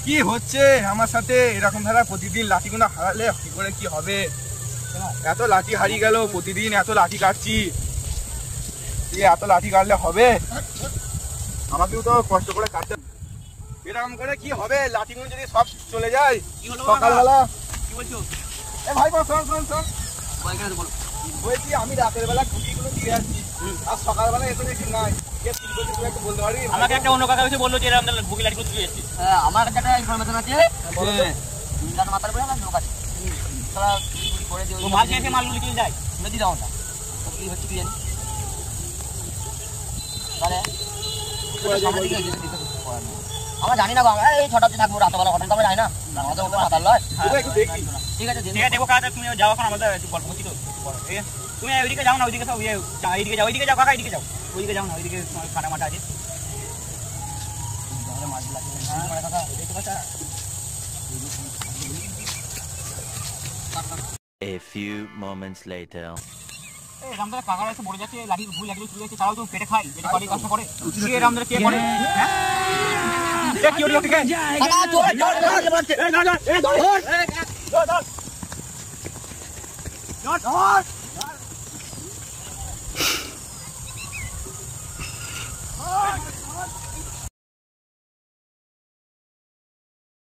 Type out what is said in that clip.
কি হচ্ছে আমার সাথে এরকম ধারা প্রতিদিন লাঠিগুলো হারালে কি করে কি হবে? এত লাঠি হারিয়ে গেল, প্রতিদিন এত লাঠি কাটছি, এত লাঠি কাটলে হবে? আমাকেও তো কষ্ট করে কাটতে, এরকম করে কি হবে? লাঠিগুলো যদি সব চলে যায় সকালবেলা। কি বলছো? এ ভাই শোন শোন শোন, বলছি আমি রাতের বেলা খুঁটিগুলো দিয়ে আসছি, আর সকালবেলা এসে দেখি নাই। একটু বলতে পারবি? আমাকে একটা অন্য কাকা এসে বললো যে এরকম বুকি লাঠিগুলো দিয়ে এসেছি। হ্যাঁ, আমার কাছে একটা ইনফরমেশন আছে। মাথার উপরে আমার লোক আছে, তারা করে দিয়ে মাল খেয়ে মালগুলো চলে যায়। নদী দাও না কি হচ্ছে কি জানি। তাহলে আমরা জানি না গো, আমরা এই ছটাতে থাকবো, রাতবেলা ঘটনা তো আমরা জানি না, আমাদের উপর মাথার লয়। ঠিক আছে দেখো কাকা, তুমি যাও এখন, আমাদের একটু গল্প করছি তো। তুমি ওইদিকে যাও না, ওইদিকে সব এইদিকে যাও, ওইদিকে যাও কাকা, এইদিকে যাও, ওইদিকে যাও না, ওইদিকে কাটা মাটা আছে। A few moments later. রামদার কাকারা এসে বলে যাচ্ছে লাঠি ভুল লাঠিগুলো চলে যাচ্ছে, তারাও তো পেটে খায়, যেটা বাড়ি কষ্ট করে। রামদার কে করে? হ্যাঁ কি ওটি ওকে কাকা চল চল চল, এই না না এই ধর ধর ধর ধর ধর